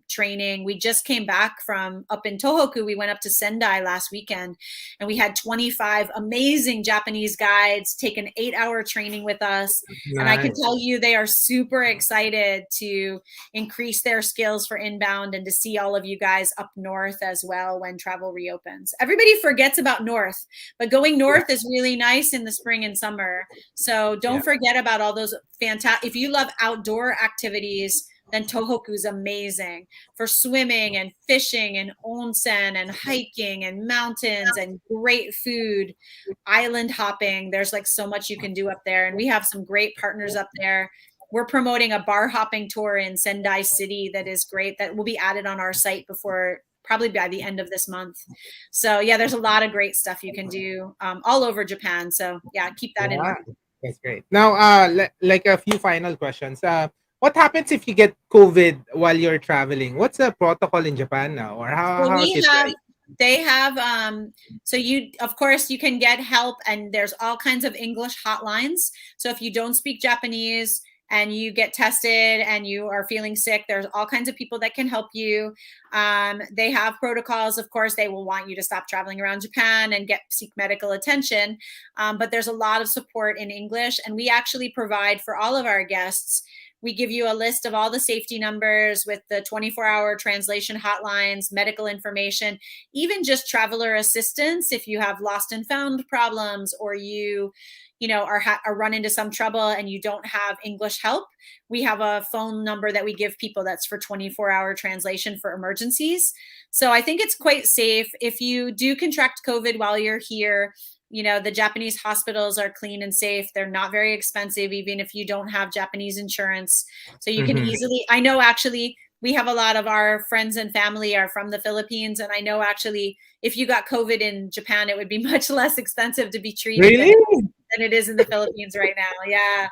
training. We just came back from up in Tohoku. We went up to Sendai last weekend, and we had 25 amazing Japanese guides take an 8-hour training with us. And I can Nice. tell you they are super excited to increase their skills for inbound and to see all of you guys up north as well when travel reopens. Everybody forgets about north, but going north is really nice in the spring and summer. So don't forget about all those fantastic, if you love outdoor activities, then Tohoku is amazing for swimming and fishing and onsen and hiking and mountains and great food, island hopping. There's like so much you can do up there. And we have some great partners up there. We're promoting a bar hopping tour in Sendai City that is great, that will be added on our site before, probably by the end of this month. So yeah, there's a lot of great stuff you can do all over Japan. So yeah, keep that in mind. That's great. Now, like a few final questions. What happens if you get COVID while you're traveling? What's the protocol in Japan now, or So how's it like? they have so you, of course, you can get help, and there's all kinds of English hotlines. So if you don't speak Japanese and you get tested and you are feeling sick, there's all kinds of people that can help you. They have protocols. Of course, they will want you to stop traveling around Japan and seek medical attention. But there's a lot of support in English, and we actually provide for all of our guests. We give you a list of all the safety numbers with the 24-hour translation hotlines, medical information, even just traveler assistance if you have lost and found problems, or you are run into some trouble and you don't have English help. We have a phone number that we give people that's for 24-hour translation for emergencies. So I think it's quite safe. If you do contract COVID while you're here, the Japanese hospitals are clean and safe. They're not very expensive, even if you don't have Japanese insurance. So you can easily, I know actually we have a lot of our friends and family are from the Philippines. And I know actually if you got COVID in Japan, it would be much less expensive to be treated Really? than it is in the Philippines right now. Yeah.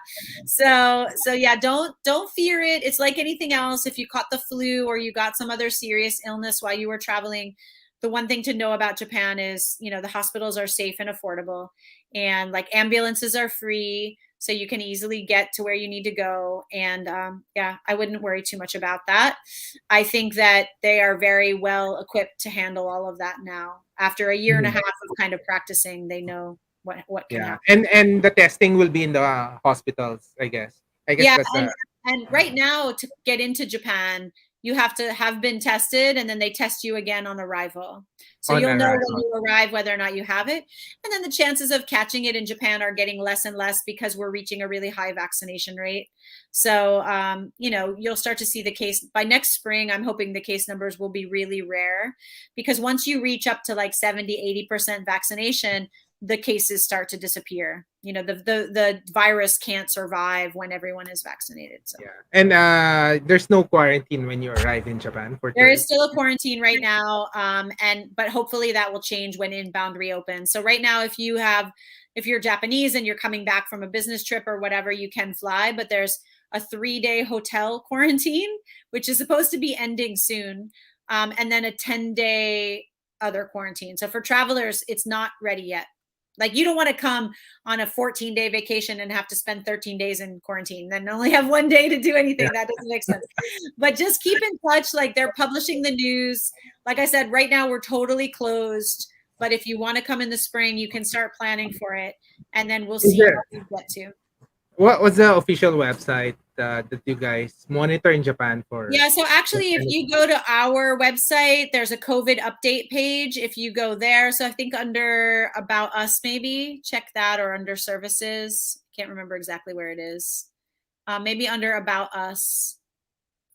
So yeah, don't fear it. It's like anything else. If you caught the flu or you got some other serious illness while you were traveling, the one thing to know about Japan is, the hospitals are safe and affordable, and like ambulances are free. So you can easily get to where you need to go. And yeah, I wouldn't worry too much about that. I think that they are very well equipped to handle all of that now. After a year and a half of kind of practicing, they know what can happen. And the testing will be in the hospitals, I guess. Yeah, That's and right now to get into Japan, you have to have been tested, and then they test you again on arrival. So on you'll know when arrival. you arrive whether or not you have it. And then the chances of catching it in Japan are getting less and less because we're reaching a really high vaccination rate. So, you'll start to see the case by next spring. I'm hoping the case numbers will be really rare, because once you reach up to like 70-80% vaccination, the cases start to disappear. The virus can't survive when everyone is vaccinated. So Yeah. And there's no quarantine when you arrive in Japan for there is tourists. still a quarantine right now, but hopefully that will change when inbound reopens. So right now, if you're Japanese and you're coming back from a business trip or whatever, you can fly, but there's a 3-day hotel quarantine, which is supposed to be ending soon, and then a 10-day other quarantine. So for travelers, it's not ready yet. Like, you don't want to come on a 14-day vacation and have to spend 13 days in quarantine, then only have 1 day to do anything. Yeah. That doesn't make sense. But just keep in touch. Like, they're publishing the news. Like I said, right now we're totally closed. But if you want to come in the spring, you can start planning for it. And then we'll Is see there, what we get to. what was the official website that you guys monitor in Japan for? Yeah, so actually, if you go to our website, there's a COVID update page. If you go there, so I think under About Us, maybe check that, or under Services. Can't remember exactly where it is. Maybe under About Us.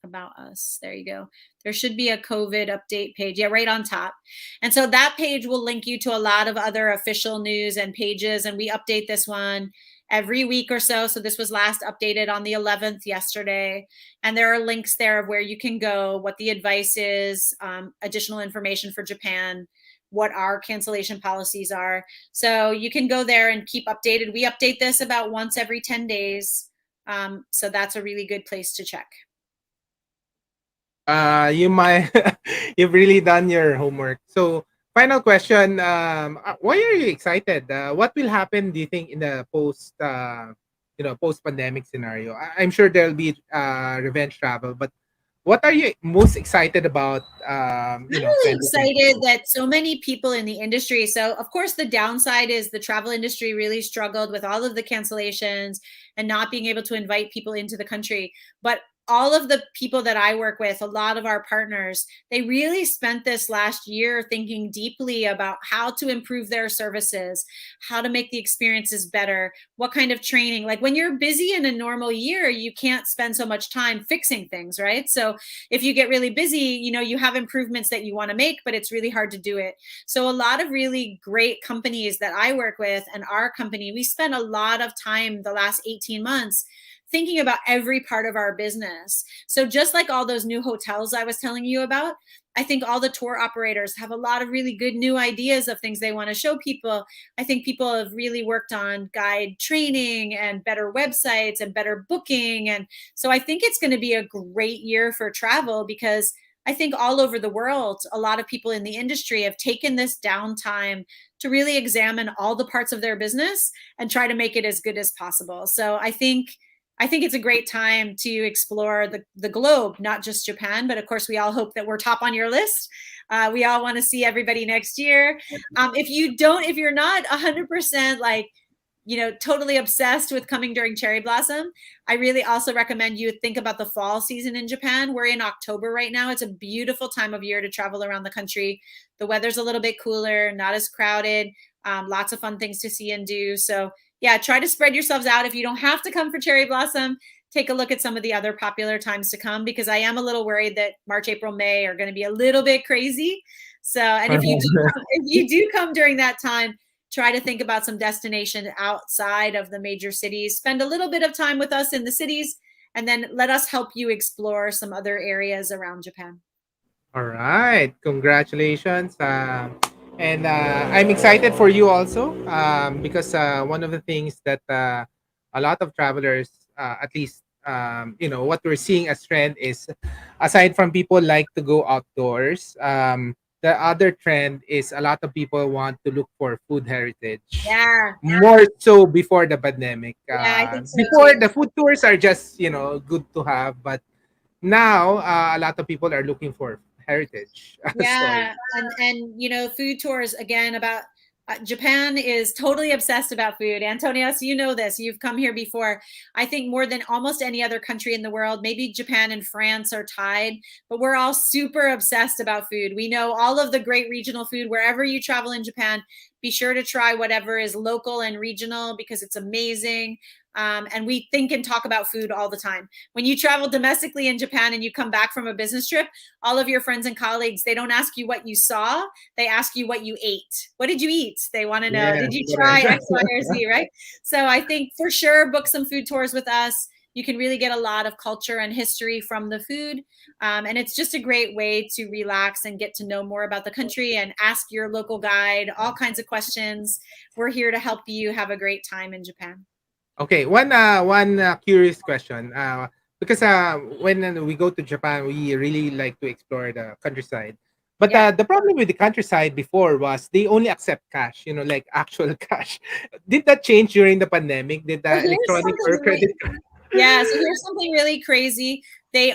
About Us. There you go. There should be a COVID update page. Yeah, right on top. And so that page will link you to a lot of other official news and pages. And we update this one every week or so. So this was last updated on the 11th yesterday. And there are links there of where you can go, what the advice is, additional information for Japan, what our cancellation policies are. So you can go there and keep updated. We update this about once every 10 days. So that's a really good place to check. You might you've really done your homework. So Final question. Why are you excited? What will happen, do you think, in the post-pandemic scenario? I'm sure there'll be revenge travel, but what are you most excited about, I'm really 2026? excited that so many people in the industry. So, of course, the downside is the travel industry really struggled with all of the cancellations and not being able to invite people into the country. But all of the people that I work with, a lot of our partners, they really spent this last year thinking deeply about how to improve their services, how to make the experiences better, what kind of training. Like when you're busy in a normal year, you can't spend so much time fixing things, right? So, if you get really busy, you have improvements that you want to make, but it's really hard to do it. So a lot of really great companies that I work with and our company, we spent a lot of time the last 18 months thinking about every part of our business. So just like all those new hotels I was telling you about, I think all the tour operators have a lot of really good new ideas of things they want to show people. I think people have really worked on guide training and better websites and better booking. And so I think it's going to be a great year for travel because I think all over the world, a lot of people in the industry have taken this downtime to really examine all the parts of their business and try to make it as good as possible. So I think it's a great time to explore the globe, not just Japan, but of course we all hope that we're top on your list. We all want to see everybody next year. If you're not 100% like totally obsessed with coming during cherry blossom, I really also recommend you think about the fall season in Japan. We're in October right now. It's a beautiful time of year to travel around the country. The weather's a little bit cooler, not as crowded, lots of fun things to see and do. So yeah, try to spread yourselves out. If you don't have to come for cherry blossom, take a look at some of the other popular times to come, because I am a little worried that March, April, May are going to be a little bit crazy. So, and if you do come during that time, try to think about some destination outside of the major cities. Spend a little bit of time with us in the cities, and then let us help you explore some other areas around Japan. All right, congratulations. And I'm excited for you also, because one of the things that a lot of travelers, at least, what we're seeing as trend is, aside from people like to go outdoors, the other trend is a lot of people want to look for food heritage. Yeah, More so before the pandemic. yeah, I think so Before, too. the food tours are just good to have, but now a lot of people are looking for heritage stories. Yeah, and food tours again about Japan is totally obsessed about food. Antonios, you know this. You've come here before. I think more than almost any other country in the world, maybe Japan and France are tied, but we're all super obsessed about food. We know all of the great regional food. Wherever you travel in Japan, be sure to try whatever is local and regional because it's amazing. And we think and talk about food all the time. When you travel domestically in Japan and you come back from a business trip, all of your friends and colleagues, they don't ask you what you saw, they ask you what you ate. What did you eat? They want to know, Yes, did you try correct. X, Y, or Z, right? So I think for sure, book some food tours with us. You can really get a lot of culture and history from the food. And it's just a great way to relax and get to know more about the country and ask your local guide all kinds of questions. We're here to help you have a great time in Japan. Okay, one curious question. Because when we go to Japan, we really like to explore the countryside. But Yeah. the problem with the countryside before was they only accept cash, like actual cash. Did that change during the pandemic? Did So the here's electronic something or really credit card? Yeah, so here's something really crazy. They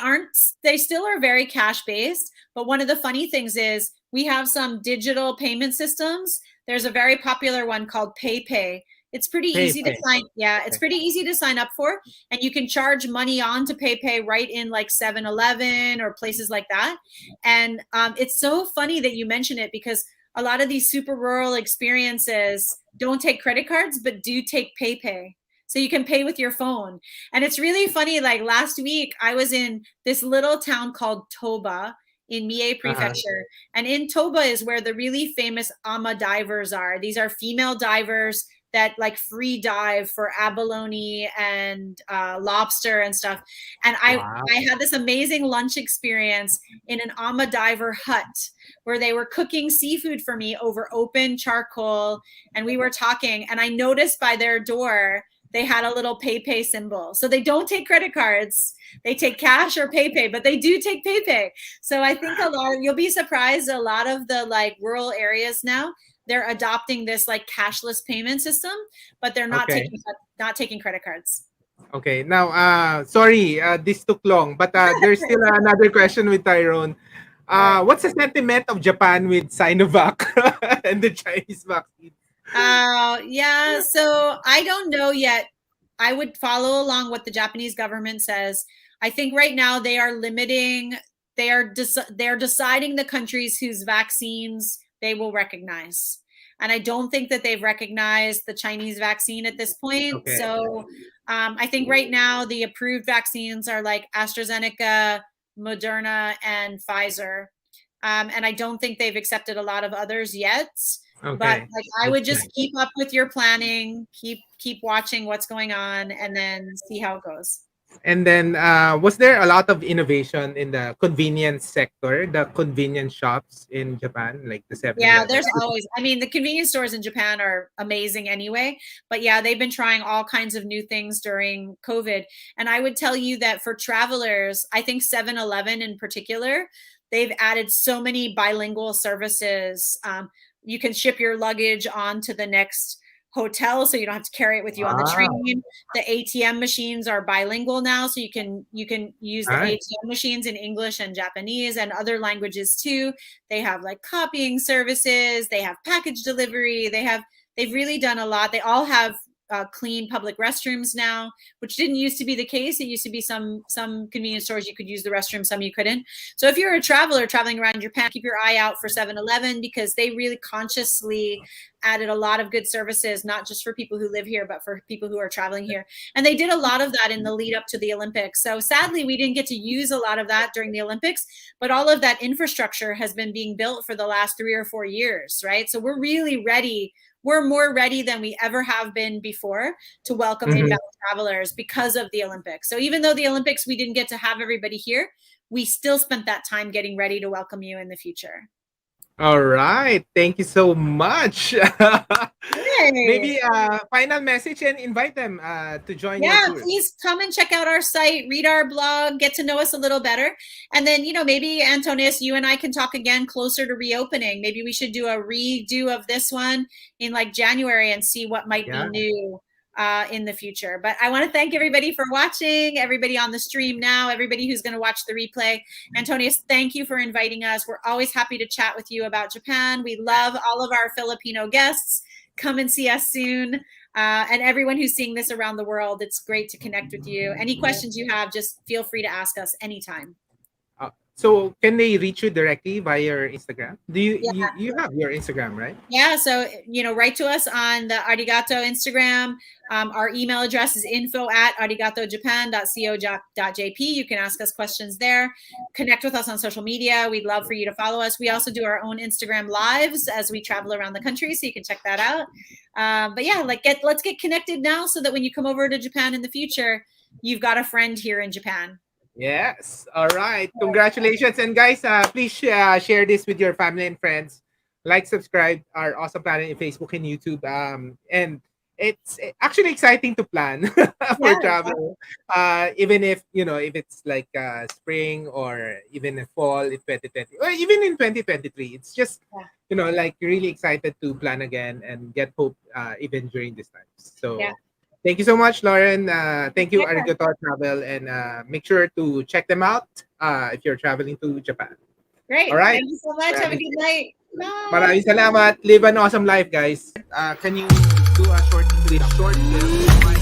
still are very cash based, but one of the funny things is we have some digital payment systems. There's a very popular one called PayPay. It's pretty Pay, easy to pay. yeah, it's Okay. pretty easy to sign up for, and you can charge money on to PayPay right in like 7-Eleven or places like that. And it's so funny that you mention it because a lot of these super rural experiences don't take credit cards, but do take PayPay. So you can pay with your phone. And it's really funny. Like last week, I was in this little town called Toba in Mie Uh-huh. Prefecture. And in Toba is where the really famous ama divers are. These are female divers that like free dive for abalone and lobster and stuff. And Wow. I had this amazing lunch experience in an ama diver hut where they were cooking seafood for me over open charcoal. And we were talking, and I noticed by their door they had a little pay symbol. So they don't take credit cards. They take cash or pay, but they do take pay. So I think you'll be surprised, a lot of the like rural areas now, they're adopting this like cashless payment system, but they're not Okay. taking credit cards. Okay. Now, sorry, this took long, but there's still another question with Tyrone. What's the sentiment of Japan with Sinovac and the Chinese vaccine? Yeah, so I don't know yet. I would follow along what the Japanese government says. I think right now they are limiting, they're deciding the countries whose vaccines they will recognize. And I don't think that they've recognized the Chinese vaccine at this point. Okay. So I think right now the approved vaccines are like AstraZeneca, Moderna, and Pfizer. And I don't think they've accepted a lot of others yet. Okay. But like, I would just keep up with your planning, keep watching what's going on, and then see how it goes. And then, was there a lot of innovation in the convenience sector, the convenience shops in Japan, like the 7-Eleven? Yeah, there's always, I mean, the convenience stores in Japan are amazing anyway, but yeah, they've been trying all kinds of new things during COVID. And I would tell you that for travelers, I think 7-Eleven in particular, they've added so many bilingual services. You can ship your luggage on to the next hotel, so you don't have to carry it with you on the train. The ATM machines are bilingual now, so you can use the ATM machines in English and Japanese and other languages too. They have like copying services, they have package delivery, they've really done a lot. They all have clean public restrooms now, which didn't used to be the case. It used to be some convenience stores you could use the restroom, some you couldn't. So if you're a traveler traveling around Japan, keep your eye out for 7-Eleven, because they really consciously added a lot of good services, not just for people who live here, but for people who are traveling here. And they did a lot of that in the lead up to the Olympics. So sadly, we didn't get to use a lot of that during the Olympics, but all of that infrastructure has been being built for the last 3 or 4 years, right? So we're really ready. We're more ready than we ever have been before to welcome inbound travelers because of the Olympics. So even though the Olympics, we didn't get to have everybody here, we still spent that time getting ready to welcome you in the future. All right. Thank you so much. Maybe final message and invite them to join your tour. Please come and check out our site, read our blog, get to know us a little better. And then, maybe Antonius, you and I can talk again closer to reopening. Maybe we should do a redo of this one in like January and see what might be new in the future. But I want to thank everybody for watching, everybody on the stream now, everybody who's going to watch the replay. Antonius, thank you for inviting us. We're always happy to chat with you about Japan. We love all of our Filipino guests. Come and see us soon. And everyone who's seeing this around the world, it's great to connect with you. Any questions you have, just feel free to ask us anytime. So can they reach you directly via your Instagram? Do you have your Instagram, right? Yeah. So, write to us on the Arigato Instagram. Our email address is info@arigatojapan.co.jp. You can ask us questions there. Connect with us on social media. We'd love for you to follow us. We also do our own Instagram lives as we travel around the country, so you can check that out. But yeah, let's get connected now so that when you come over to Japan in the future, you've got a friend here in Japan. Yes. All right. Congratulations. And guys, please share this with your family and friends. Like, subscribe our Awesome Planet in Facebook and YouTube. And it's actually exciting to plan for travel. Even if, if it's like spring or even fall in 2020 or even in 2023. It's just, like really excited to plan again and get hope even during this time. So thank you so much, Lauren. Thank you, Arigato Travel. And make sure to check them out if you're traveling to Japan. Great. All right. Thank you so much. Have a good night. Bye. Maraming salamat. Live an awesome life, guys. Can you do a short film?